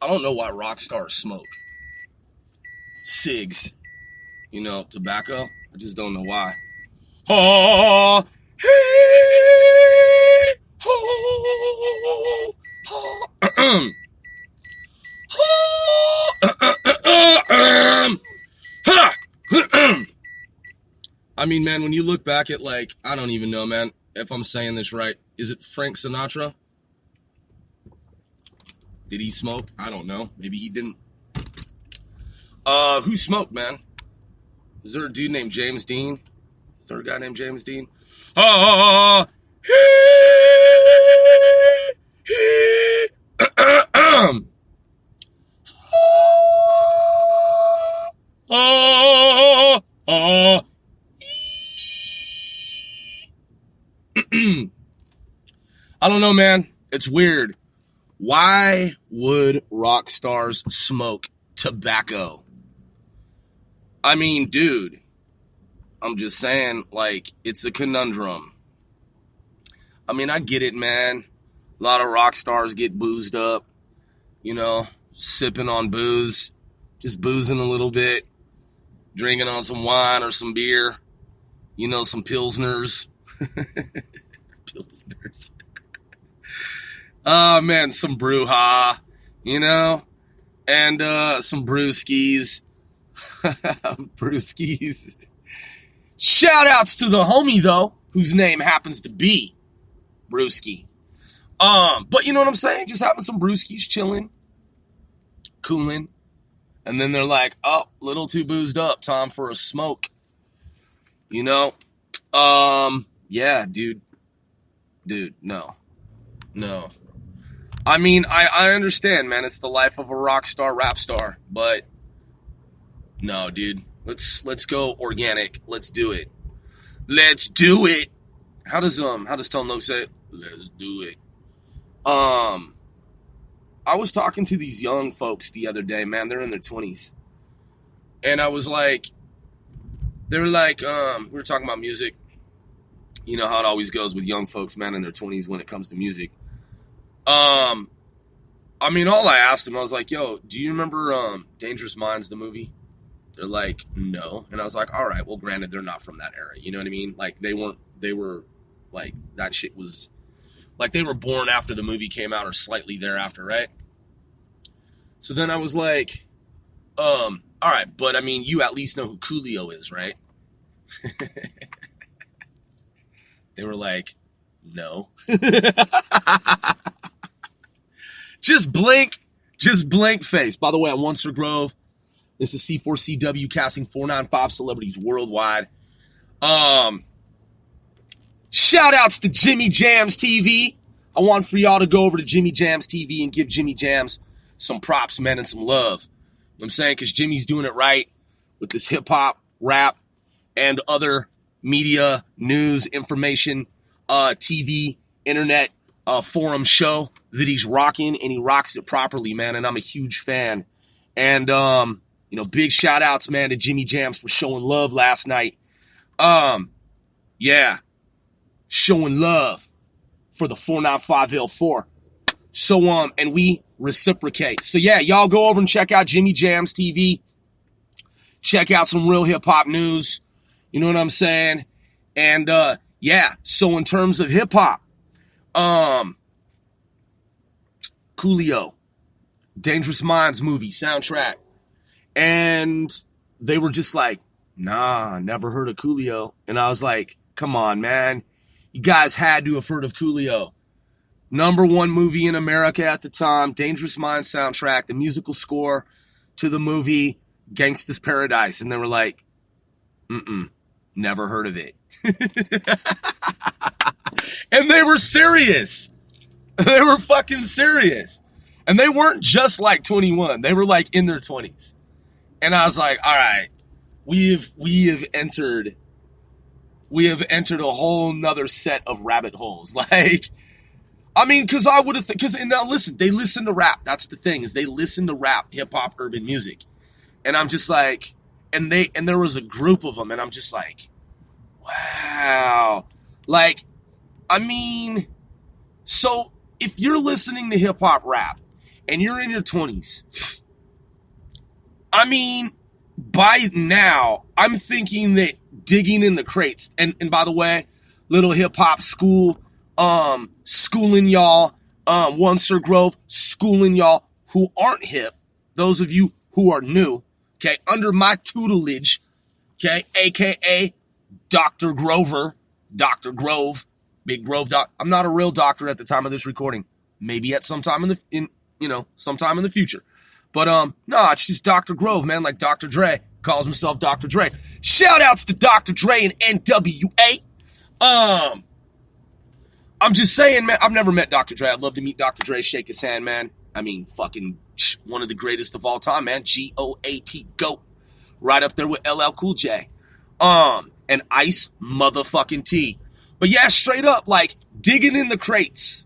I don't know why rock stars smoke. Cigs, tobacco. I just don't know why. Oh, hey, oh, oh, I mean, man, when you look back at, like, I don't even know, man, if I'm saying this right. Is it Frank Sinatra? Did he smoke? I don't know. Maybe he didn't. Who smoked, man? Is there a dude named James Dean? Is there a guy named James Dean? I don't know, man. It's weird. Why would rock stars smoke tobacco? I mean, dude, I'm just saying, like, it's a conundrum. I mean, I get it, man. A lot of rock stars get boozed up, sipping on booze, just boozing a little bit, drinking on some wine or some beer, some Pilsners. Pilsners. Oh, man, some Brewha, and some Brewskis. Brewskis. Shout outs to the homie, though, whose name happens to be Brewski. But you know what I'm saying? Just having some Brewskis, chilling, cooling. And then they're like, oh, little too boozed up, time for a smoke. Yeah, dude. Dude, no. I mean, I understand, man. It's the life of a rock star, rap star. But, no, dude. Let's go organic. Let's do it. Let's do it. How does Tone Loc say it? Let's do it. I was talking to these young folks the other day, man. They're in their 20s. And I was like, we were talking about music. You know how it always goes with young folks, man, in their 20s when it comes to music. I mean, all I asked them, I was like, yo, do you remember Dangerous Minds, the movie? They're like, no. And I was like, all right, well, granted, they're not from that era. You know what I mean? Like, they were, like, that shit was, like, they were born after the movie came out or slightly thereafter, right? So then I was like, all right, but, I mean, you at least know who Coolio is, right? They were like, no. Just blank face. By the way, I'm Oncer Grove. This is C4CW casting 495 celebrities worldwide. Shout outs to Jimmy Jams TV. I want for y'all to go over to Jimmy Jams TV and give Jimmy Jams some props, man, and some love. You know what I'm saying? Because Jimmy's doing it right with this hip-hop, rap, and other media, news, information, TV, internet, forum show that he's rocking, and he rocks it properly, man, and I'm a huge fan. And, big shout outs, man, to Jimmy Jams for showing love last night. Yeah, showing love for the 495L4. So, and we reciprocate. So, yeah, y'all go over and check out Jimmy Jams TV. Check out some real hip-hop news. You know what I'm saying? And, yeah, so in terms of hip-hop, Coolio, Dangerous Minds movie, soundtrack. And they were just like, nah, never heard of Coolio. And I was like, come on, man. You guys had to have heard of Coolio. Number one movie in America at the time, Dangerous Minds soundtrack, the musical score to the movie Gangsta's Paradise. And they were like, never heard of it. And they were serious. They were fucking serious. And they weren't just like 21. They were like in their 20s. And I was like, all right, we have entered a whole nother set of rabbit holes. Like, I mean, because I would have, and now listen, they listen to rap. That's the thing, is they listen to rap, hip hop, urban music. And I'm just like, and there was a group of them, and I'm just like, wow. Like, I mean, so if you're listening to hip hop rap and you're in your 20s, I mean, by now, I'm thinking that digging in the crates, and by the way, little hip-hop school, schooling y'all, One Sir Grove, schooling y'all who aren't hip, those of you who are new, okay, under my tutelage, okay, a.k.a. Dr. Grover, Dr. Grove, Big Grove Doc. I'm not a real doctor at the time of this recording. Maybe at some time sometime in the future. But no, it's just Dr. Grove, man, like Dr. Dre calls himself Dr. Dre. Shout outs to Dr. Dre and NWA. I'm just saying, man, I've never met Dr. Dre. I'd love to meet Dr. Dre, shake his hand, man. I mean, fucking one of the greatest of all time, man. G-O-A-T, GOAT. Right up there with LL Cool J. And Ice motherfucking T. But yeah, straight up, like, digging in the crates.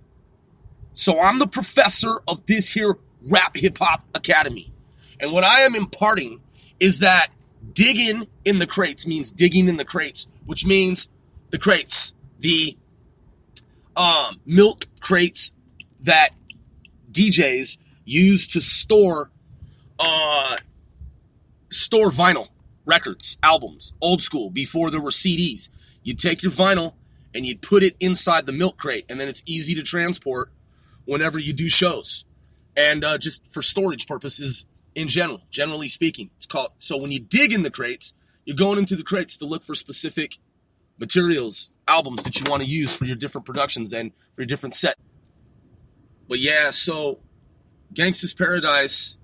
So I'm the professor of this here Rap Hip Hop Academy. And what I am imparting is that digging in the crates means digging in the crates, which means the crates, the milk crates that DJs use to store vinyl records, albums, old school, before there were CDs. You'd take your vinyl and you'd put it inside the milk crate, and then it's easy to transport whenever you do shows. And just for storage purposes in general, generally speaking. It's called, so when you dig in the crates, you're going into the crates to look for specific materials, albums that you want to use for your different productions and for your different set. But yeah, so Gangsta's Paradise,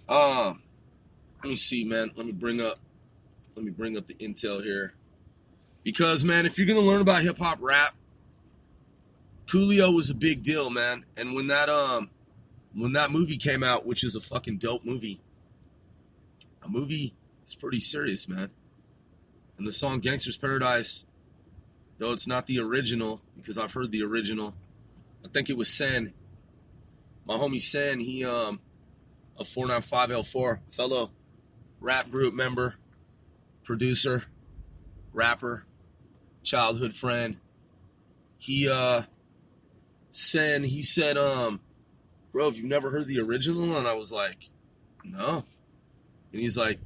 let me see, man. Let me bring up the intel here. Because, man, if you're going to learn about hip-hop rap, Coolio was a big deal, man. And when that movie came out, which is a fucking dope movie, a movie is pretty serious, man. And the song Gangsta's Paradise, though it's not the original, because I've heard the original, I think it was Sen. My homie Sen, he, a 495L4, fellow rap group member, producer, rapper, childhood friend. He said, bro, if you've never heard the original, and I was like, no. And he's like,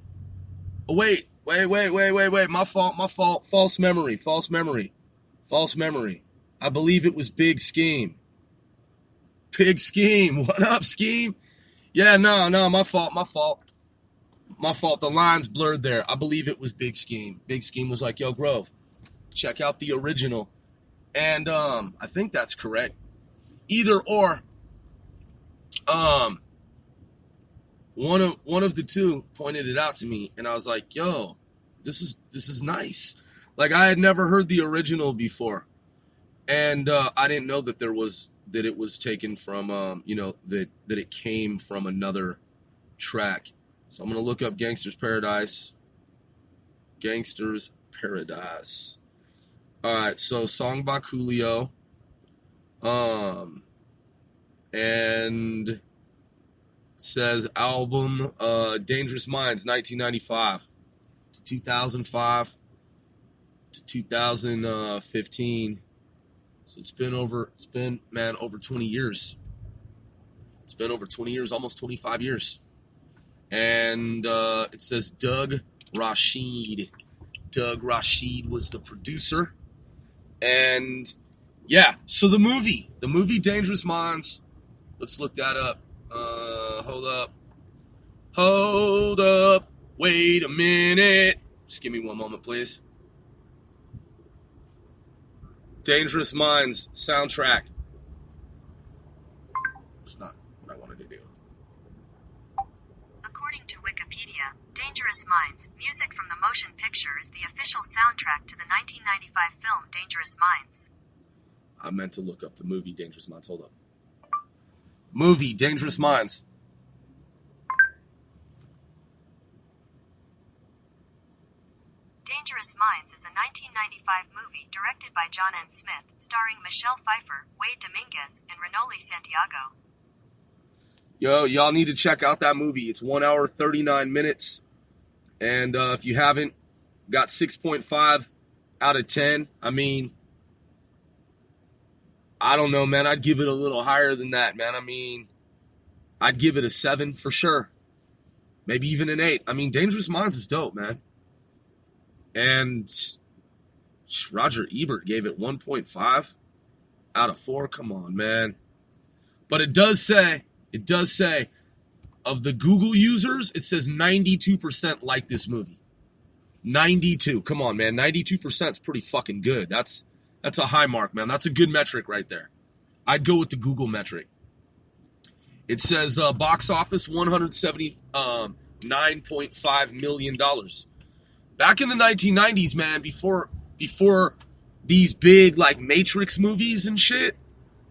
oh, wait, my fault, false memory. I believe it was Big Scheme. What up, Scheme? Yeah, no, my fault. The line's blurred there. I believe it was Big Scheme. Big Scheme was like, yo, Grove, check out the original. And I think that's correct. Either or, one of the two pointed it out to me, and I was like, yo, this is nice. Like, I had never heard the original before. And I didn't know that it was taken from that it came from another track. So I'm gonna look up Gangsta's Paradise. All right, so song by Coolio, and it says album Dangerous Minds, 1995 to 2005 to 2015. So it's been over 20 years. It's been over 20 years, almost 25 years. And it says Doug Rashid. Doug Rashid was the producer. And yeah, so the movie Dangerous Minds, let's look that up. Hold up, wait a minute. Just give me one moment, please. Dangerous Minds soundtrack. It's not what I wanted to do. According to Wikipedia, Dangerous Minds, music from the motion picture, is the official soundtrack to the 1995 film Dangerous Minds. I meant to look up the movie Dangerous Minds. Hold up. Movie Dangerous Minds. Dangerous Minds is a 1995 movie directed by John N. Smith, starring Michelle Pfeiffer, Wade Dominguez, and Renoli Santiago. Yo, y'all need to check out that movie. It's 1 hour, 39 minutes. And if you haven't, got 6.5 out of 10. I mean, I don't know, man. I'd give it a little higher than that, man. I mean, I'd give it a 7 for sure. Maybe even an 8. I mean, Dangerous Minds is dope, man. And Roger Ebert gave it 1.5 out of 4. Come on, man. But it does say, of the Google users, it says 92% like this movie. 92. Come on, man. 92% is pretty fucking good. That's a high mark, man. That's a good metric right there. I'd go with the Google metric. It says box office $179.5 million. Back in the 1990s, man, before these big like Matrix movies and shit,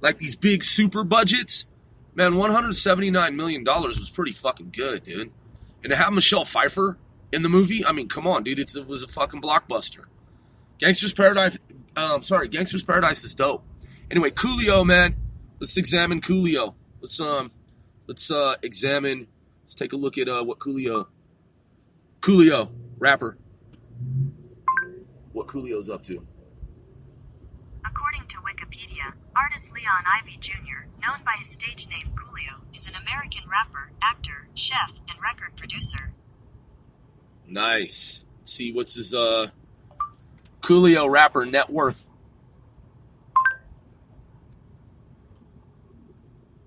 like these big super budgets, man, $179 million was pretty fucking good, dude. And to have Michelle Pfeiffer in the movie, I mean, come on, dude, it was a fucking blockbuster. Gangster's Paradise is dope. Anyway, Coolio, man, let's examine Coolio. Let's take a look at what Coolio, rapper, what Coolio's up to. According to Wikipedia, artist Leon Ivy Jr., known by his stage name Coolio, is an American rapper, actor, chef, and record producer. Nice. Let's see, what's his Coolio rapper net worth?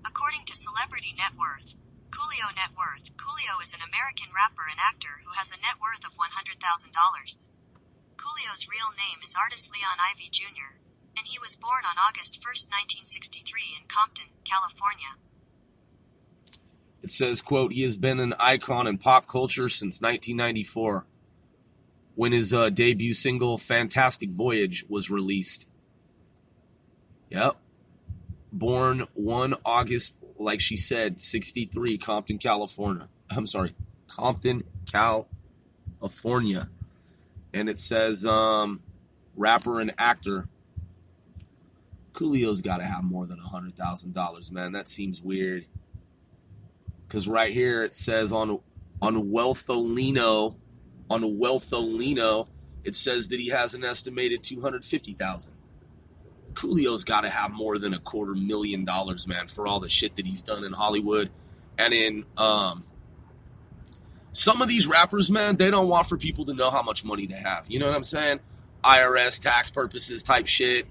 According to Celebrity Net Worth, Coolio net worth, Coolio is an American rapper and actor who has a net worth of $100,000. Coolio's real name is artist Leon Ivy Jr., and he was born on August 1st, 1963 in Compton, California. It says, quote, he has been an icon in pop culture since 1994, when his debut single, Fantastic Voyage, was released. Yep. Born 1 August, like she said, 63, Compton, California. Compton, California. And it says, rapper and actor. Coolio's got to have more than $100,000, man. That seems weird. Because right here it says on Wealtholino, it says that he has an estimated $250,000. Coolio's got to have more than $250,000, man, for all the shit that he's done in Hollywood. And in some of these rappers, man, they don't want for people to know how much money they have. You know what I'm saying? IRS, tax purposes type shit.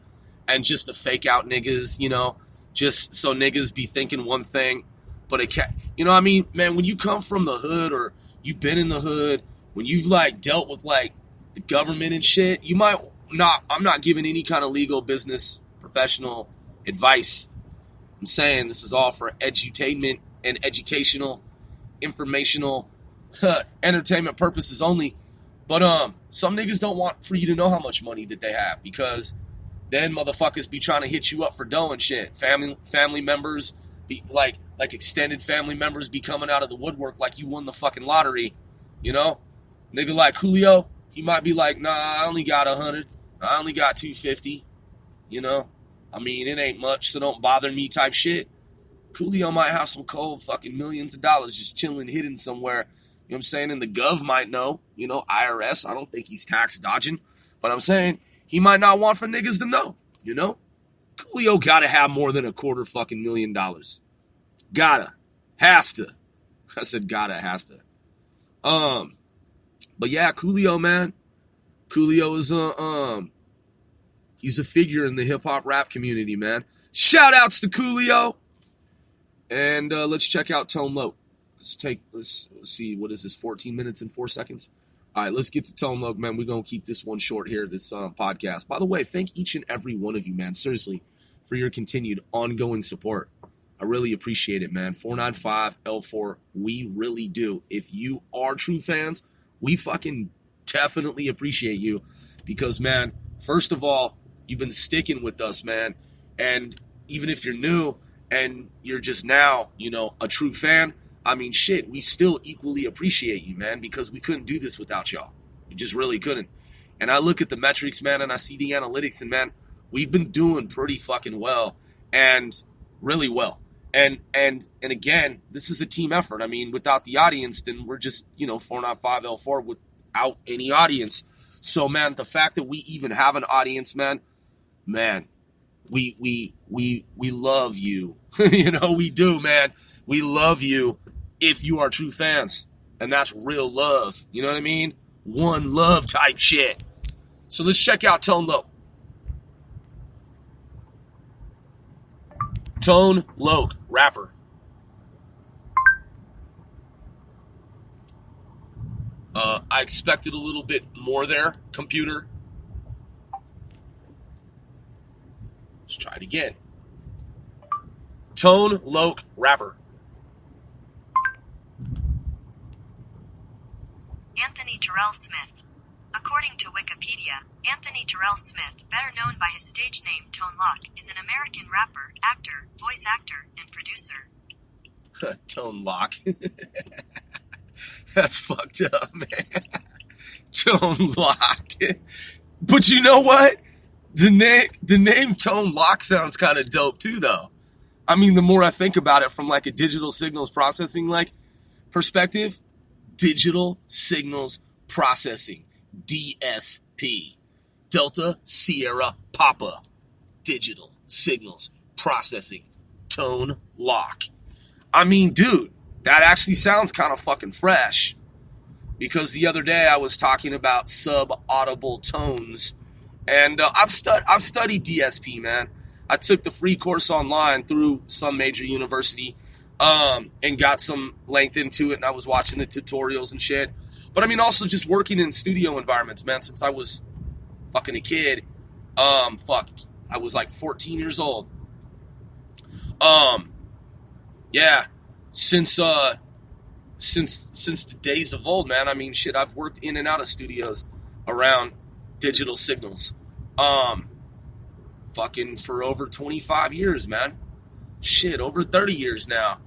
And just to fake out niggas, you know, just so niggas be thinking one thing, but it can't, you know what I mean? Man, when you come from the hood or you've been in the hood, when you've like dealt with like the government and shit, you might not, I'm not giving any kind of legal business professional advice. I'm saying this is all for edutainment and educational, informational, entertainment purposes only. But some niggas don't want for you to know how much money that they have, because then motherfuckers be trying to hit you up for dough and shit. Family members, be like extended family members be coming out of the woodwork like you won the fucking lottery, you know? Nigga like Julio, he might be like, nah, I only got 100. I only got 250, you know? I mean, it ain't much, so don't bother me type shit. Coolio might have some cold fucking millions of dollars just chilling, hidden somewhere. You know what I'm saying? And the gov might know, you know, IRS. I don't think he's tax dodging. But I'm saying he might not want for niggas to know, you know? Coolio gotta have more than $250,000. Gotta. Has to. I said gotta, has to. But yeah, Coolio, man. Coolio is he's a figure in the hip-hop rap community, man. Shout-outs to Coolio. And let's check out Tone Loc. Let's see, what is this, 14 minutes and 4 seconds? All right, let's get to Tone Loc, man. We're going to keep this one short here, this podcast. By the way, thank each and every one of you, man, seriously, for your continued ongoing support. I really appreciate it, man. 495L4, we really do. If you are true fans, we fucking definitely appreciate you because, man, first of all, you've been sticking with us, man. And even if you're new and you're just now, you know, a true fan, I mean, shit, we still equally appreciate you, man, because we couldn't do this without y'all. We just really couldn't. And I look at the metrics, man, and I see the analytics, and, man, we've been doing pretty fucking well and really well. And again, this is a team effort. I mean, without the audience, then we're just, you know, 495L4 without any audience. So, man, the fact that we even have an audience, man, we love you. You know, we do, man. We love you if you are true fans. And that's real love. You know what I mean? One love type shit. So let's check out Tone Loc. Tone Loc, rapper. I expected a little bit more there, computer. Let's try it again. Tone Loc, rapper. Anthony Terrell Smith. According to Wikipedia, Anthony Terrell Smith, better known by his stage name Tone Loc, is an American rapper, actor, voice actor, and producer. Tone Loc. That's fucked up, man. Tone Loc. But you know what? The name Tone Loc sounds kind of dope too, though. I mean, the more I think about it from like a digital signals processing like perspective, digital signals processing, DSP, Delta Sierra Papa, digital signals processing, Tone Loc. I mean, dude, that actually sounds kind of fucking fresh. Because the other day I was talking about sub-audible tones, and I've studied DSP, man. I took the free course online through some major university, and got some length into it, and I was watching the tutorials and shit. But I mean, also just working in studio environments, man, since I was fucking a kid. I was like 14 years old. Yeah, since the days of old, man. I mean, shit, I've worked in and out of studios around digital signals. Fucking for over 25 years, man. Shit, over 30 years now.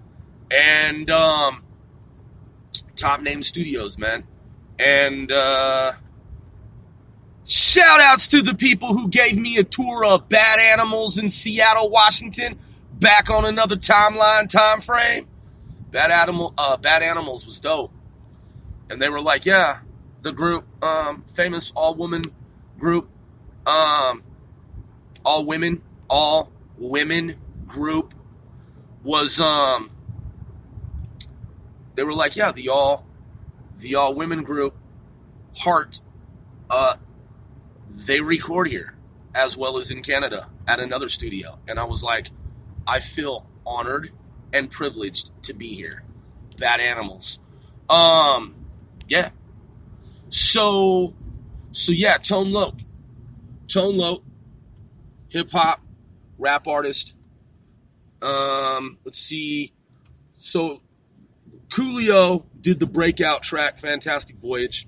And, top name studios, man. And, shout outs to the people who gave me a tour of Bad Animals in Seattle, Washington, back on another time frame. Bad Animals was dope. And they were like, yeah, the group, famous all-woman group, all women group was, they were like, yeah, the all women group, Heart, they record here as well as in Canada at another studio. And I was like, I feel honored and privileged to be here. Bad Animals. Yeah. So yeah, Tone Loc, hip hop, rap artist. Let's see. So Coolio did the breakout track Fantastic Voyage,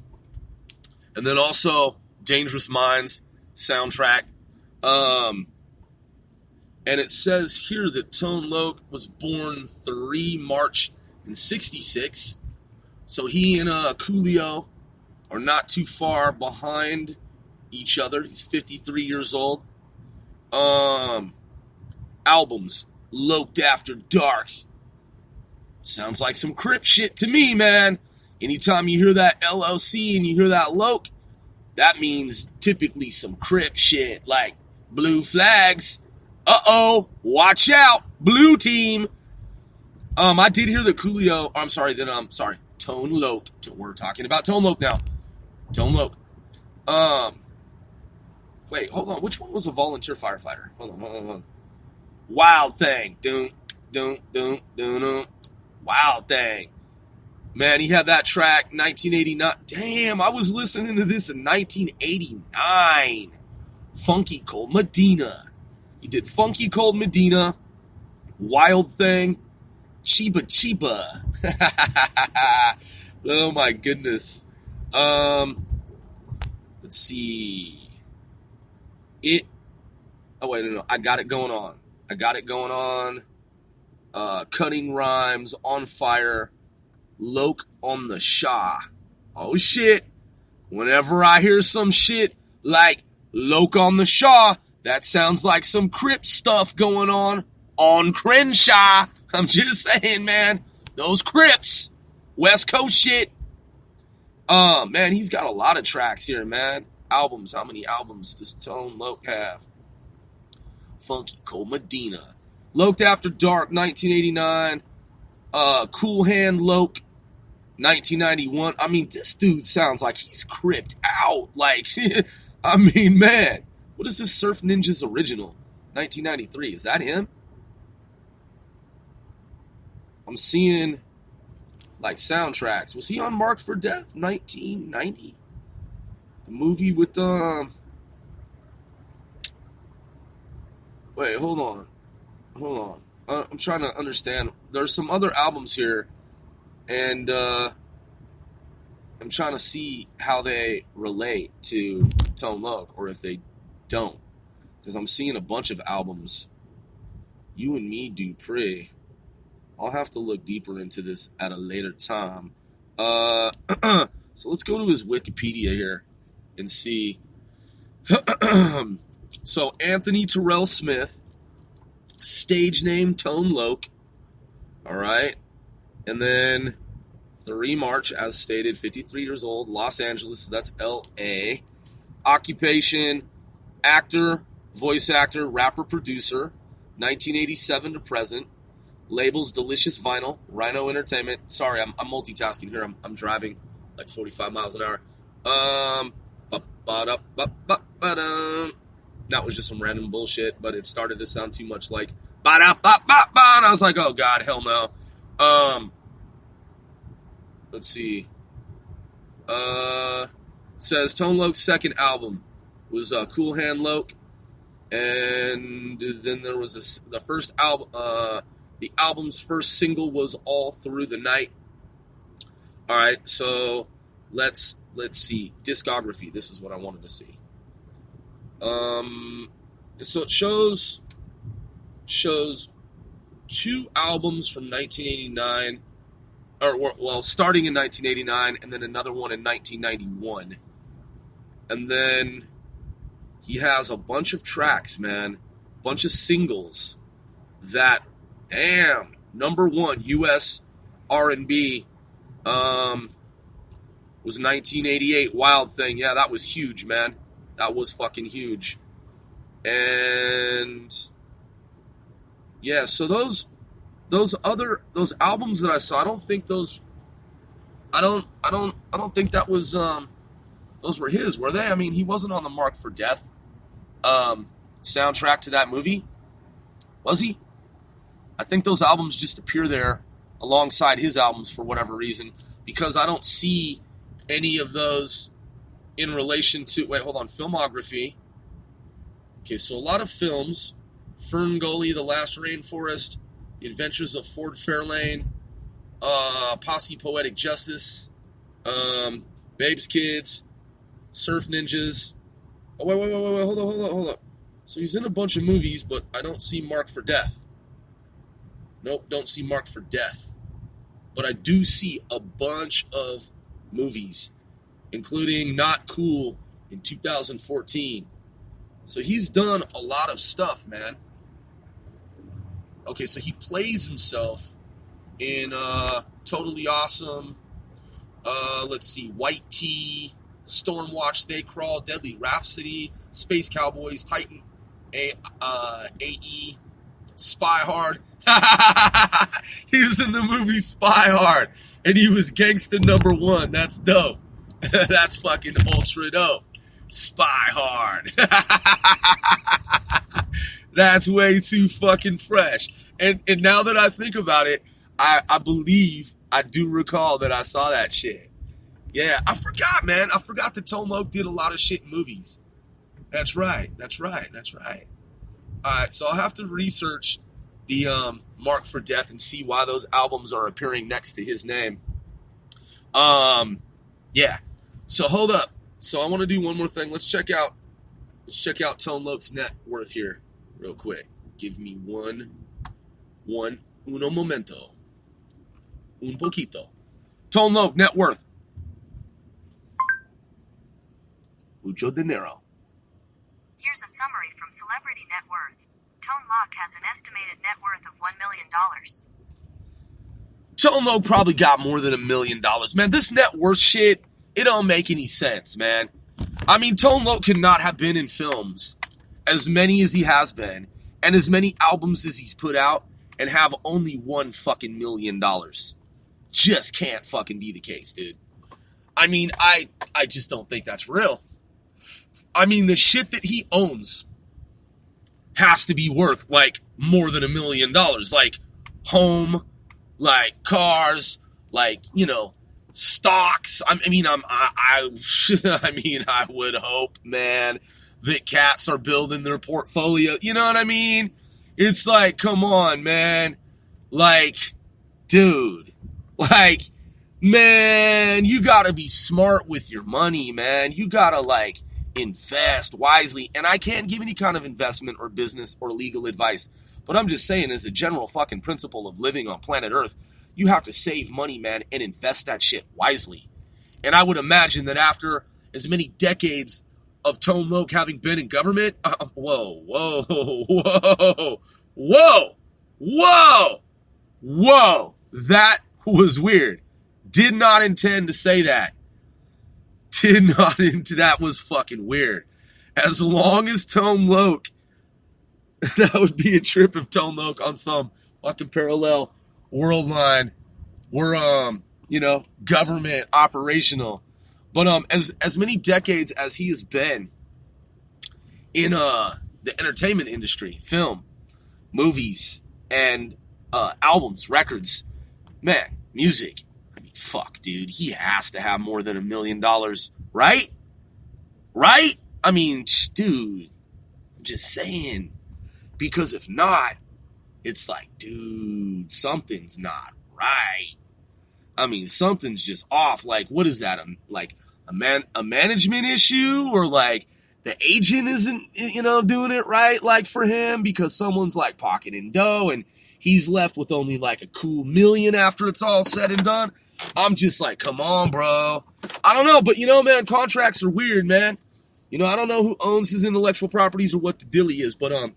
and then also Dangerous Minds soundtrack. And it says here that Tone Loc was born 3 March in 1966. So he and Coolio are not too far behind each other. He's 53 years old. Albums, Loped After Dark. Sounds like some Crip shit to me, man. Anytime you hear that LLC and you hear that Loc, that means typically some Crip shit, like Blue Flags. Uh-oh, watch out, Blue Team. I did hear that Coolio, Tone Loc. We're talking about Tone Loc now. Tone Loc. Wait, hold on. Which one was a volunteer firefighter? Hold on. Wild Thing. Doom. Wild Thing. Man, he had that track, 1989. Damn, I was listening to this in 1989. Funky Cold Medina. He did Funky Cold Medina, Wild Thing, Chiba. Oh my goodness. Let's see. No. I got it going on. Cutting Rhymes, On Fire, Loc on the Shaw. Oh shit. Whenever I hear some shit like Loc on the Shaw, that sounds like some Crip stuff going on Crenshaw. I'm just saying, man. Those Crips. West Coast shit. Man, he's got a lot of tracks here, man. Albums. How many albums does Tone Loc have? Funky Cold Medina. Loped After Dark, 1989. Cool Hand Loc, 1991. I mean, this dude sounds like he's cripped out. Like, I mean, man, what is this Surf Ninjas original? 1993. Is that him? I'm seeing like soundtracks. Was he on Marked for Death? 1990. The movie with Wait, hold on. I'm trying to understand. There's some other albums here, and I'm trying to see how they relate to Tone Loc, or if they don't, because I'm seeing a bunch of albums. You and Me, Dupree. I'll have to look deeper into this at a later time. So let's go to his Wikipedia here and see. So Anthony Terrell Smith, stage name Tone Loc, all right, and then 3 March, as stated, 53 years old, Los Angeles, so that's L.A. Occupation, actor, voice actor, rapper, producer, 1987 to present. Labels Delicious Vinyl, Rhino Entertainment. Sorry, I'm multitasking here. I'm driving like 45 miles an hour. That was just some random bullshit, but it started to sound too much like ba-da-ba-ba-ba, and I was like, oh god, hell no. Let's see. It says Tone Loc's second album was Cool Hand Loc, and then there was the first album. The album's first single was All Through the Night. All right, so let's see discography. This is what I wanted to see. So it shows 2 albums from 1989, or starting in 1989, and then another one in 1991, and then he has a bunch of tracks, man, bunch of singles that, damn, number 1 U.S. R&B was 1988, Wild Thing. Yeah, that was huge, man. That was fucking huge. And yeah, so those albums that I saw, I don't think that was those were his, were they? I mean, he wasn't on the Marked for Death soundtrack to that movie, was he? I think those albums just appear there alongside his albums for whatever reason, because I don't see any of those in relation to, wait, hold on, filmography. Okay, so a lot of films: Fern Gully, The Last Rainforest, The Adventures of Ford Fairlane, Posse Poetic Justice, Babe's Kids, Surf Ninjas. Oh, wait, hold on. So he's in a bunch of movies, but I don't see Marked for Death. Nope, don't see Marked for Death. But I do see a bunch of movies, including Not Cool in 2014. So he's done a lot of stuff, man. Okay, so he plays himself in Totally Awesome, let's see, White Tea, Stormwatch, They Crawl, Deadly Rhapsody, Space Cowboys, Titan, AE, Spy Hard. He was in the movie Spy Hard, and he was gangsta number 1. That's dope. That's fucking ultra dope. Spy Hard. That's way too fucking fresh. And now that I think about it, I believe I do recall that I saw that shit. Yeah, I forgot, man. I forgot that Tone Loc did a lot of shit in movies. That's right. All right, so I'll have to research the Marked for Death and see why those albums are appearing next to his name. Yeah. So hold up. So I want to do one more thing. Let's check out Tone Loc's net worth here real quick. Give me uno momento. Un poquito. Tone Loc net worth. Mucho dinero. Here's a summary from Celebrity Net Worth. Tone Loc has an estimated net worth of $1 million. Tone Loc probably got more than $1 million. Man, this net worth shit, it don't make any sense, man. I mean, Tone Loc could not have been in films as many as he has been, and as many albums as he's put out, and have only $1 fucking million. Just can't fucking be the case, dude. I mean, I just don't think that's real. I mean, the shit that he owns has to be worth, like, more than $1 million. Like, home, like, cars, like, you know, stocks. I mean, I would hope, man, that cats are building their portfolio. You know what I mean? It's like, come on, man. Like, dude. Like, man, you gotta be smart with your money, man. You gotta, like, invest wisely. And I can't give any kind of investment or business or legal advice. But I'm just saying, as a general fucking principle of living on planet Earth, you have to save money, man, and invest that shit wisely. And I would imagine that after as many decades of Tone Loc having been in government, whoa, that was weird. Did not intend to say that. That was fucking weird. As long as Tone Loc, that would be a trip if Tone Loc on some fucking parallel world line were, you know, government operational. But as many decades as he has been in the entertainment industry, film, movies, and albums, records, man, music. I mean, fuck, dude. He has to have more than $1 million, right? Right? I mean, dude, I'm just saying. Because if not, it's like, dude, something's not right. I mean, something's just off. Like, what is that? A management issue? Or like the agent isn't, you know, doing it right, like for him, because someone's like pocketing dough and he's left with only like a cool $1 million after it's all said and done. I'm just like, come on, bro. I don't know, but you know, man, contracts are weird, man. You know, I don't know who owns his intellectual properties or what the dilly is, but I'm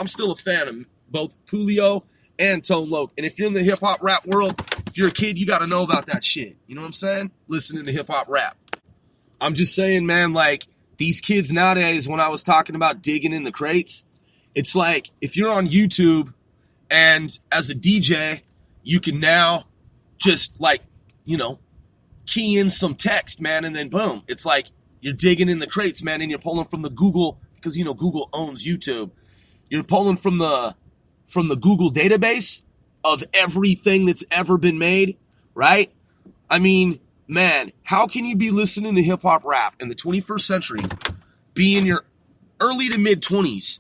still a fan of both Coolio and Tone Loc. And if you're in the hip-hop rap world, if you're a kid, you got to know about that shit. You know what I'm saying? Listening to hip-hop rap. I'm just saying, man, like, these kids nowadays, when I was talking about digging in the crates, it's like, if you're on YouTube and as a DJ, you can now just, like, you know, key in some text, man, and then boom. It's like you're digging in the crates, man, and you're pulling from the Google, because, you know, Google owns YouTube. You're pulling from the Google database of everything that's ever been made, right? I mean, man, how can you be listening to hip-hop rap in the 21st century, be in your early to mid-20s,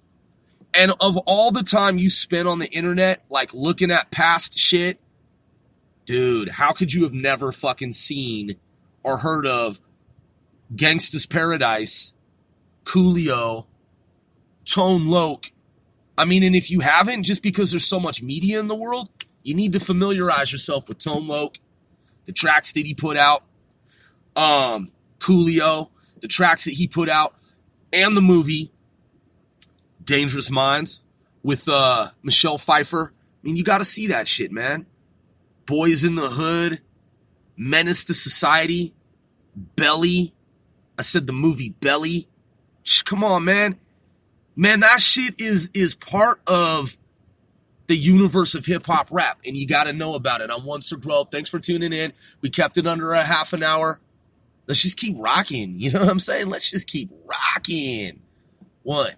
and of all the time you spend on the internet, like, looking at past shit, dude, how could you have never fucking seen or heard of Gangsta's Paradise, Coolio, Tone Loc? I mean, and if you haven't, just because there's so much media in the world, you need to familiarize yourself with Tone Loc, the tracks that he put out, Coolio, the tracks that he put out, and the movie Dangerous Minds with Michelle Pfeiffer. I mean, you got to see that shit, man. Boys in the Hood, Menace to Society, Belly. I said the movie Belly. Come on, man. Man, that shit is part of the universe of hip-hop rap, and you got to know about it. I'm One Sir Bro. Thanks for tuning in. We kept it under a half an hour. Let's just keep rocking. You know what I'm saying? Let's just keep rocking. One.